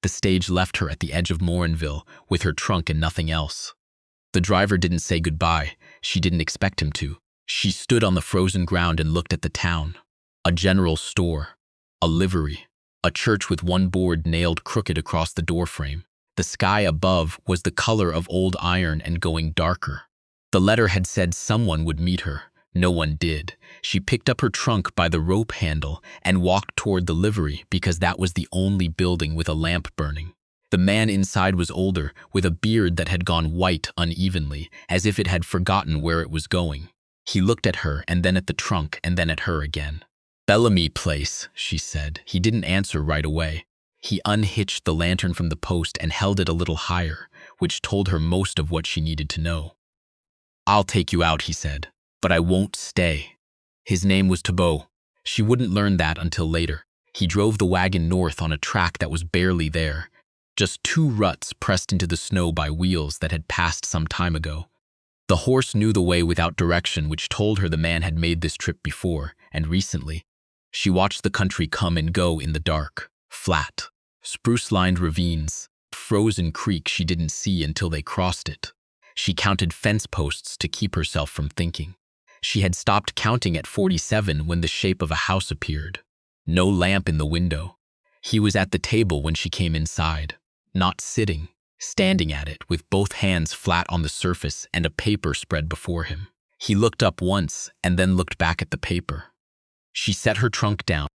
The stage left her at the edge of Morinville with her trunk and nothing else. The driver didn't say goodbye. She didn't expect him to. She stood on the frozen ground and looked at the town. A general store, a livery, a church with one board nailed crooked across the doorframe. The sky above was the color of old iron and going darker. The letter had said someone would meet her. No one did. She picked up her trunk by the rope handle and walked toward the livery because that was the only building with a lamp burning. The man inside was older, with a beard that had gone white unevenly, as if it had forgotten where it was going. He looked at her and then at the trunk and then at her again. "Bellamy Place," she said. He didn't answer right away. He unhitched the lantern from the post and held it a little higher, which told her most of what she needed to know. "I'll take you out," he said, "but I won't stay." His name was Thibault. She wouldn't learn that until later. He drove the wagon north on a track that was barely there, just two ruts pressed into the snow by wheels that had passed some time ago. The horse knew the way without direction, which told her the man had made this trip before, and recently. She watched the country come and go in the dark. Flat, spruce-lined ravines, frozen creek she didn't see until they crossed it. She counted fence posts to keep herself from thinking. She had stopped counting at 47 when the shape of a house appeared. No lamp in the window. He was at the table when she came inside, not sitting, standing at it with both hands flat on the surface and a paper spread before him. He looked up once and then looked back at the paper. She set her trunk down.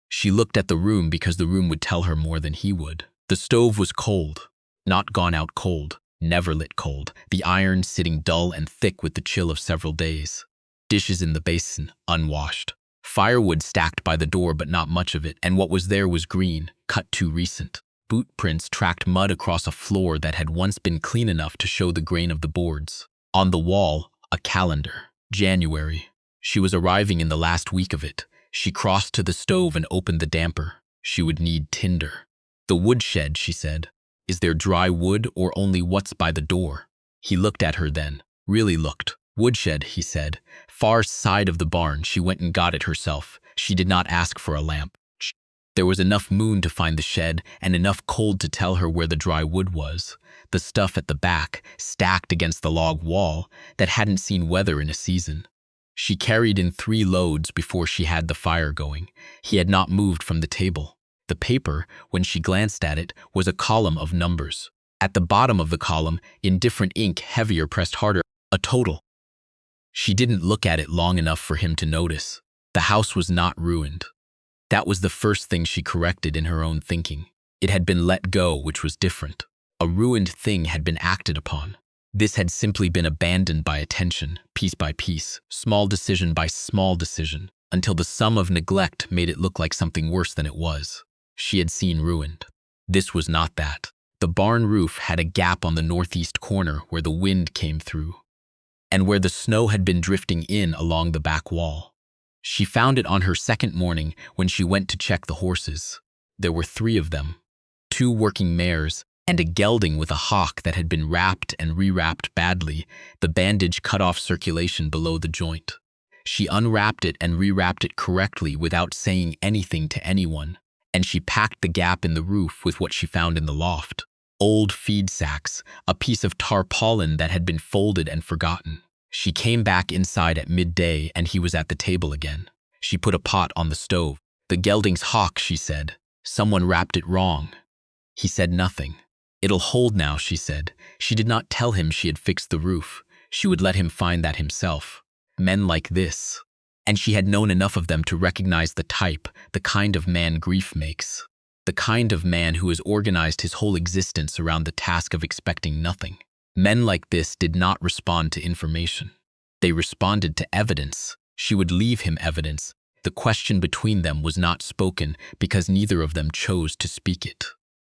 She looked at the room because the room would tell her more than he would. The stove was cold, not gone out cold, never lit cold, the iron sitting dull and thick with the chill of several days. Dishes in the basin, unwashed. Firewood stacked by the door, but not much of it, and what was there was green, cut too recent. Boot prints tracked mud across a floor that had once been clean enough to show the grain of the boards. On the wall, a calendar. January. She was arriving in the last week of it. She crossed to the stove and opened the damper. She would need tinder. "The woodshed," she said. "Is there dry wood or only what's by the door?" He looked at her then, really looked. "Woodshed," he said. "Far side of the barn. She went and got it herself. She did not ask for a lamp." There was enough moon to find the shed and enough cold to tell her where the dry wood was. The stuff at the back, stacked against the log wall, that hadn't seen weather in a season. She carried in 3 loads before she had the fire going. He had not moved from the table. The paper, when she glanced at it, was a column of numbers. At the bottom of the column, in different ink, heavier pressed harder, a total. She didn't look at it long enough for him to notice. The house was not ruined. That was the first thing she corrected in her own thinking. It had been let go, which was different. A ruined thing had been acted upon. This had simply been abandoned by attention, piece by piece, small decision by small decision, until the sum of neglect made it look like something worse than it was. She had seen ruined. This was not that. The barn roof had a gap on the northeast corner where the wind came through, and where the snow had been drifting in along the back wall. She found it on her second morning when she went to check the horses. There were 3 of them, 2 working mares, and a gelding with a hock that had been wrapped and rewrapped badly. The bandage cut off circulation below the joint. She unwrapped it and rewrapped it correctly without saying anything to anyone, and she packed the gap in the roof with what she found in the loft. Old feed sacks, a piece of tarpaulin that had been folded and forgotten. She came back inside at midday and he was at the table again. She put a pot on the stove. "The gelding's hock," she said. "Someone wrapped it wrong." He said nothing. "It'll hold now," she said. She did not tell him she had fixed the roof. She would let him find that himself. Men like this. And she had known enough of them to recognize the type, the kind of man grief makes. The kind of man who has organized his whole existence around the task of expecting nothing. Men like this did not respond to information. They responded to evidence. She would leave him evidence. The question between them was not spoken because neither of them chose to speak it.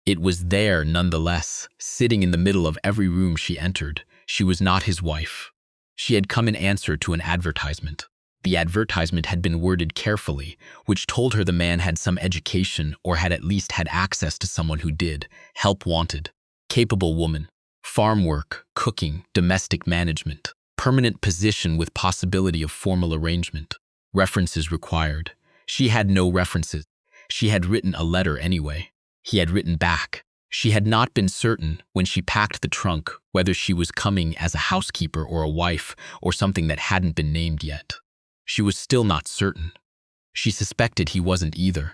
It was there nonetheless, sitting in the middle of every room she entered. She was not his wife. She had come in answer to an advertisement. The advertisement had been worded carefully, which told her the man had some education or had at least had access to someone who did. Help wanted. Capable woman. Farm work, cooking, domestic management. Permanent position with possibility of formal arrangement. References required. She had no references. She had written a letter anyway. He had written back. She had not been certain when she packed the trunk whether she was coming as a housekeeper or a wife or something that hadn't been named yet. She was still not certain. She suspected he wasn't either.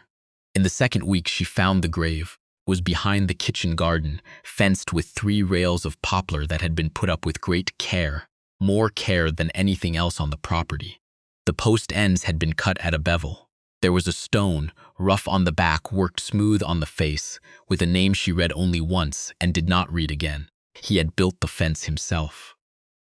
In the second week, she found the grave was behind the kitchen garden, fenced with 3 rails of poplar that had been put up with great care, more care than anything else on the property. The post ends had been cut at a bevel. There was a stone, rough on the back, worked smooth on the face, with a name she read only once and did not read again. He had built the fence himself.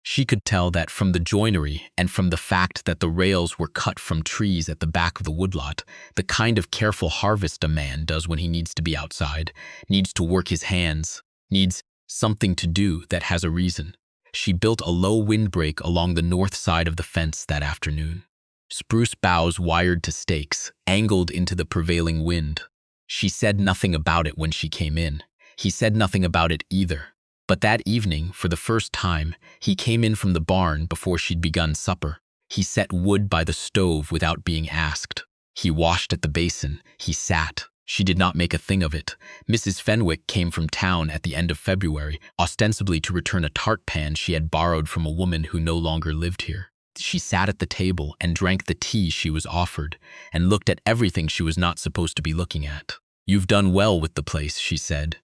She could tell that from the joinery and from the fact that the rails were cut from trees at the back of the woodlot, the kind of careful harvest a man does when he needs to be outside, needs to work his hands, needs something to do that has a reason. She built a low windbreak along the north side of the fence that afternoon. Spruce boughs wired to stakes, angled into the prevailing wind. She said nothing about it when she came in. He said nothing about it either. But that evening, for the first time, he came in from the barn before she'd begun supper. He set wood by the stove without being asked. He washed at the basin. He sat. She did not make a thing of it. Mrs. Fenwick came from town at the end of February, ostensibly to return a tart pan she had borrowed from a woman who no longer lived here. She sat at the table and drank the tea she was offered, and looked at everything she was not supposed to be looking at. "You've done well with the place," she said.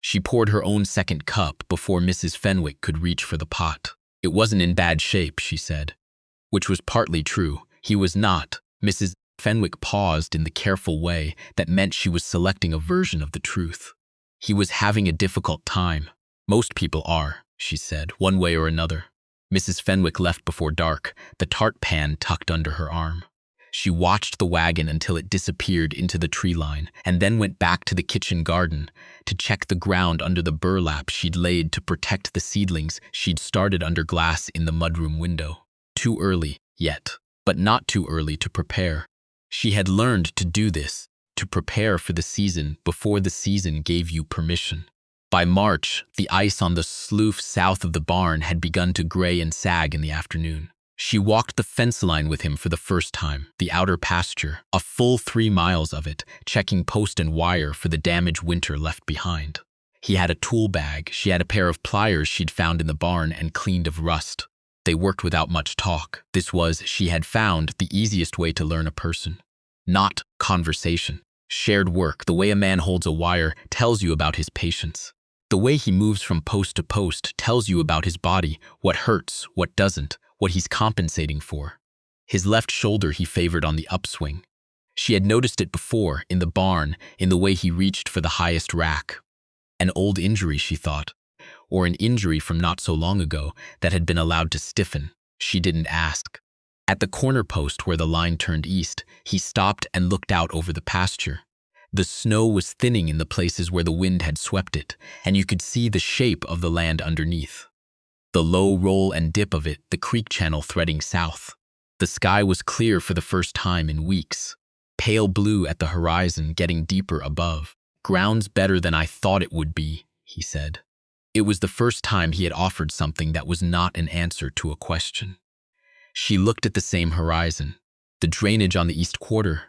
She poured her own second cup before Mrs. Fenwick could reach for the pot. "It wasn't in bad shape," she said. Which was partly true. He was not. Mrs. Fenwick paused in the careful way that meant she was selecting a version of the truth. "He was having a difficult time. Most people are," she said, "one way or another." Mrs. Fenwick left before dark, the tart pan tucked under her arm. She watched the wagon until it disappeared into the tree line, and then went back to the kitchen garden to check the ground under the burlap she'd laid to protect the seedlings she'd started under glass in the mudroom window. Too early, yet, but not too early to prepare. She had learned to do this, to prepare for the season before the season gave you permission. By March, the ice on the slough south of the barn had begun to gray and sag in the afternoon. She walked the fence line with him for the first time, the outer pasture, a full 3 miles of it, checking post and wire for the damage winter left behind. He had a tool bag. She had a pair of pliers she'd found in the barn and cleaned of rust. They worked without much talk. This was, she had found, the easiest way to learn a person. Not conversation. Shared work, the way a man holds a wire, tells you about his patience. The way he moves from post to post tells you about his body, what hurts, what doesn't, what he's compensating for. His left shoulder he favored on the upswing. She had noticed it before, in the barn, in the way he reached for the highest rack. An old injury, she thought, or an injury from not so long ago that had been allowed to stiffen. She didn't ask. At the corner post where the line turned east, he stopped and looked out over the pasture. The snow was thinning in the places where the wind had swept it, and you could see the shape of the land underneath. The low roll and dip of it, the creek channel threading south. The sky was clear for the first time in weeks. Pale blue at the horizon, getting deeper above. "Ground's better than I thought it would be," he said. It was the first time he had offered something that was not an answer to a question. She looked at the same horizon. "The drainage on the east quarter,"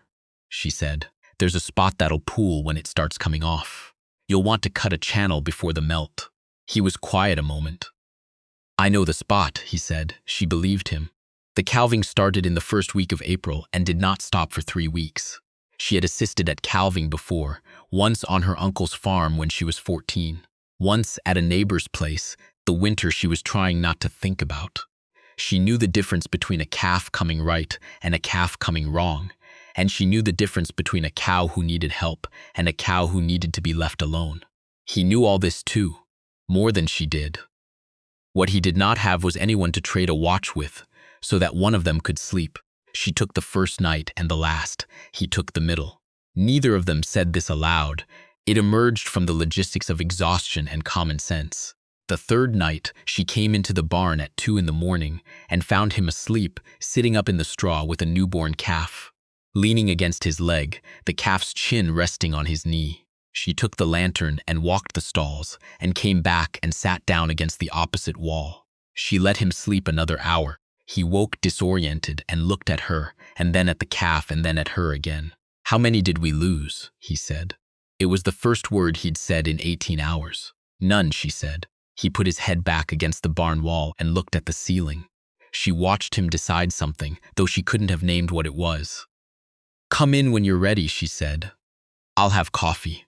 she said. "There's a spot that'll pool when it starts coming off. You'll want to cut a channel before the melt." He was quiet a moment. "I know the spot," he said. She believed him. The calving started in the first week of April and did not stop for 3 weeks. She had assisted at calving before, once on her uncle's farm when she was 14, once at a neighbor's place, the winter she was trying not to think about. She knew the difference between a calf coming right and a calf coming wrong, and she knew the difference between a cow who needed help and a cow who needed to be left alone. He knew all this too, more than she did. What he did not have was anyone to trade a watch with, so that one of them could sleep. She took the first night and the last. He took the middle. Neither of them said this aloud. It emerged from the logistics of exhaustion and common sense. The third night, she came into the barn at 2 in the morning and found him asleep, sitting up in the straw with a newborn calf. Leaning against his leg, the calf's chin resting on his knee. She took the lantern and walked the stalls, and came back and sat down against the opposite wall. She let him sleep another hour. He woke disoriented and looked at her, and then at the calf, and then at her again. "How many did we lose?" he said. It was the first word he'd said in 18 hours. None, she said. He put his head back against the barn wall and looked at the ceiling. She watched him decide something, though she couldn't have named what it was. Come in when you're ready, she said. I'll have coffee.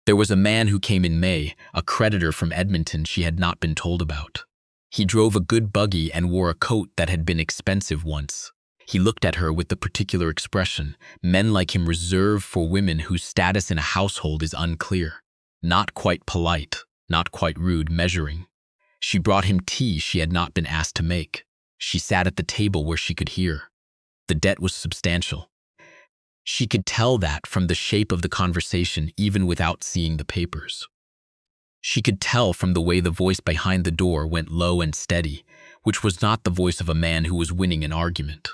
There was a man who came in May, a creditor from Edmonton she had not been told about. He drove a good buggy and wore a coat that had been expensive once. He looked at her with the particular expression men like him reserve for women whose status in a household is unclear. Not quite polite, not quite rude, measuring. She brought him tea she had not been asked to make. She sat at the table where she could hear. The debt was substantial. She could tell that from the shape of the conversation even without seeing the papers. She could tell from the way the voice behind the door went low and steady, which was not the voice of a man who was winning an argument.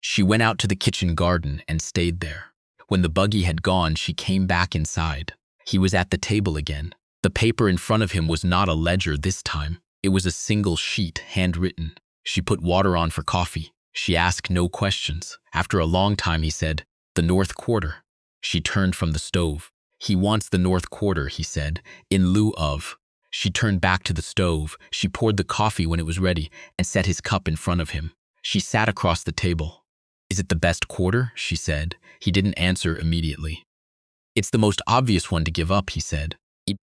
She went out to the kitchen garden and stayed there. When the buggy had gone, she came back inside. He was at the table again. The paper in front of him was not a ledger this time. It was a single sheet, handwritten. She put water on for coffee. She asked no questions. After a long time, he said, "The North Quarter." She turned from the stove. "He wants the North Quarter," he said, "in lieu of." She turned back to the stove. She poured the coffee when it was ready and set his cup in front of him. She sat across the table. "Is it the best quarter?" she said. He didn't answer immediately. "It's the most obvious one to give up," he said,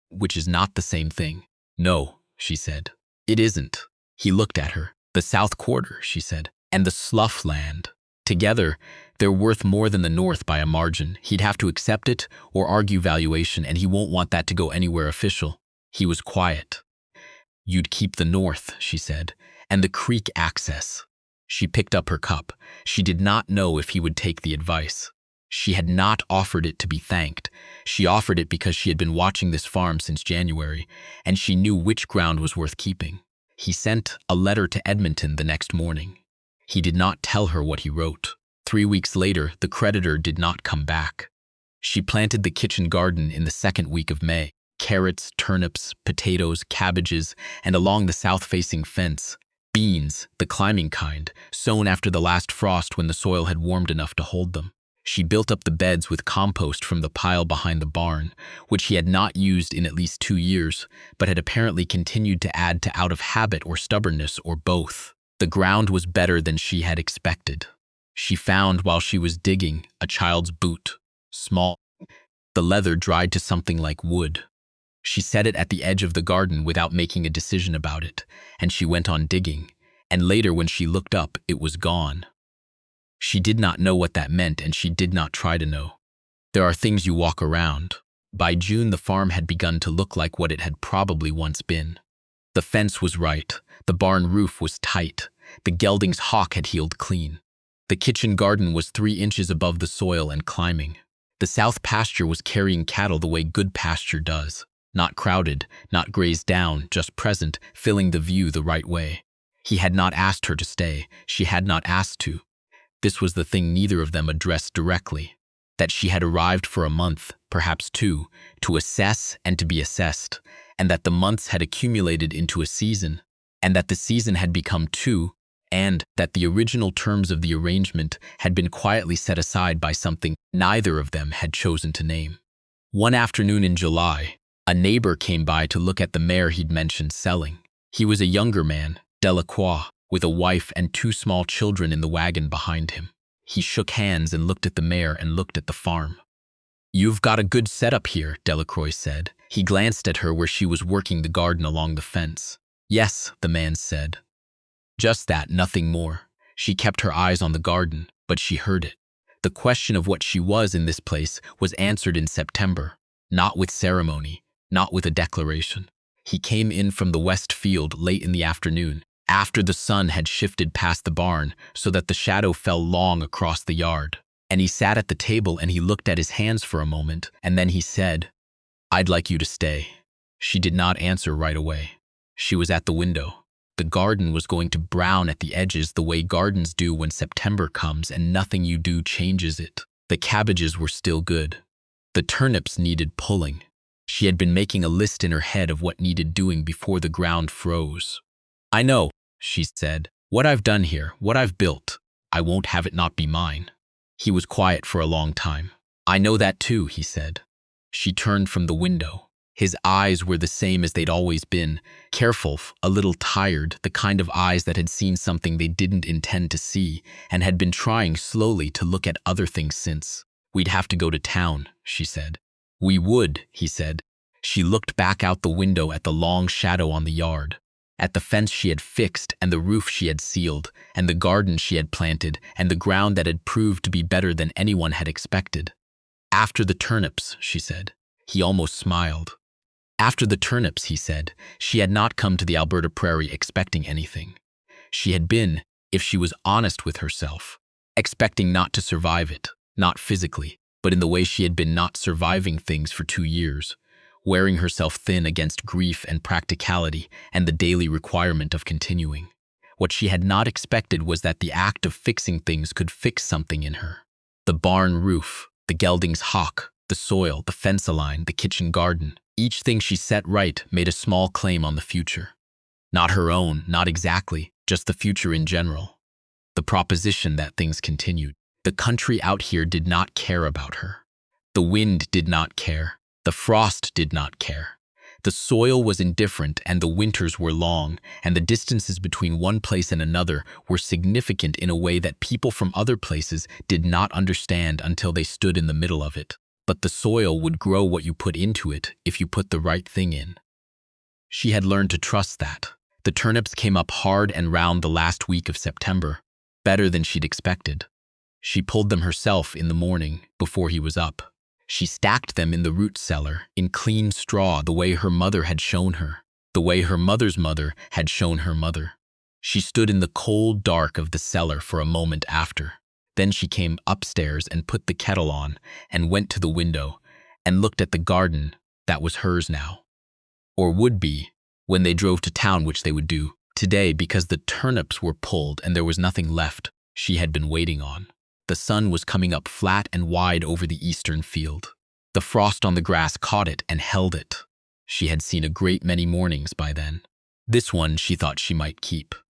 which is not the same thing. "No," she said. "It isn't." He looked at her. "The South Quarter," she said, "and the Slough Land. Together, they're worth more than the North by a margin. He'd have to accept it or argue valuation, and he won't want that to go anywhere official." He was quiet. "You'd keep the North," she said, "and the creek access." She picked up her cup. She did not know if he would take the advice. She had not offered it to be thanked. She offered it because she had been watching this farm since January, and she knew which ground was worth keeping. He sent a letter to Edmonton the next morning. He did not tell her what he wrote. 3 weeks later, the creditor did not come back. She planted the kitchen garden in the second week of May. Carrots, turnips, potatoes, cabbages, and along the south-facing fence, beans, the climbing kind, sown after the last frost when the soil had warmed enough to hold them. She built up the beds with compost from the pile behind the barn, which he had not used in at least 2 years, but had apparently continued to add to out of habit or stubbornness or both. The ground was better than she had expected. She found, while she was digging, a child's boot, small. The leather dried to something like wood. She set it at the edge of the garden without making a decision about it, and she went on digging, and later when she looked up, it was gone. She did not know what that meant, and she did not try to know. There are things you walk around. By June, the farm had begun to look like what it had probably once been. The fence was right. The barn roof was tight. The gelding's hock had healed clean. The kitchen garden was 3 inches above the soil and climbing. The south pasture was carrying cattle the way good pasture does. Not crowded, not grazed down, just present, filling the view the right way. He had not asked her to stay. She had not asked to. This was the thing neither of them addressed directly. That she had arrived for a month, perhaps 2, to assess and to be assessed, and that the months had accumulated into a season, and that the season had become 2, and that the original terms of the arrangement had been quietly set aside by something neither of them had chosen to name. One afternoon in July, a neighbor came by to look at the mare he'd mentioned selling. He was a younger man, Delacroix, with a wife and 2 small children in the wagon behind him. He shook hands and looked at the mare and looked at the farm. "You've got a good setup here," Delacroix said. He glanced at her where she was working the garden along the fence. "Yes," the man said. Just that, nothing more. She kept her eyes on the garden, but she heard it. The question of what she was in this place was answered in September, not with ceremony, not with a declaration. He came in from the west field late in the afternoon, after the sun had shifted past the barn so that the shadow fell long across the yard. And he sat at the table and he looked at his hands for a moment, and then he said, "I'd like you to stay." She did not answer right away. She was at the window. The garden was going to brown at the edges the way gardens do when September comes and nothing you do changes it. The cabbages were still good. The turnips needed pulling. She had been making a list in her head of what needed doing before the ground froze. "I know," she said, "what I've done here, what I've built. I won't have it not be mine." He was quiet for a long time. "I know that too," he said. She turned from the window. His eyes were the same as they'd always been, careful, a little tired, the kind of eyes that had seen something they didn't intend to see and had been trying slowly to look at other things since. "We'd have to go to town," she said. "We would," he said. She looked back out the window at the long shadow on the yard, at the fence she had fixed and the roof she had sealed, and the garden she had planted, and the ground that had proved to be better than anyone had expected. "After the turnips," she said. He almost smiled. After the turnips, he said. She had not come to the Alberta prairie expecting anything. She had been, if she was honest with herself, expecting not to survive it, not physically, but in the way she had been not surviving things for 2 years, wearing herself thin against grief and practicality and the daily requirement of continuing. What she had not expected was that the act of fixing things could fix something in her. The barn roof, the gelding's hock, the soil, the fence line, the kitchen garden, each thing she set right made a small claim on the future. Not her own, not exactly, just the future in general. The proposition that things continued. The country out here did not care about her. The wind did not care. The frost did not care. The soil was indifferent and the winters were long, and the distances between one place and another were significant in a way that people from other places did not understand until they stood in the middle of it. But the soil would grow what you put into it if you put the right thing in. She had learned to trust that. The turnips came up hard and round the last week of September, better than she'd expected. She pulled them herself in the morning, before he was up. She stacked them in the root cellar, in clean straw, the way her mother had shown her, the way her mother's mother had shown her mother. She stood in the cold dark of the cellar for a moment after. Then she came upstairs and put the kettle on and went to the window and looked at the garden that was hers now. Or would be, when they drove to town, which they would do. Today, because the turnips were pulled and there was nothing left, she had been waiting on. The sun was coming up flat and wide over the eastern field. The frost on the grass caught it and held it. She had seen a great many mornings by then. This one she thought she might keep.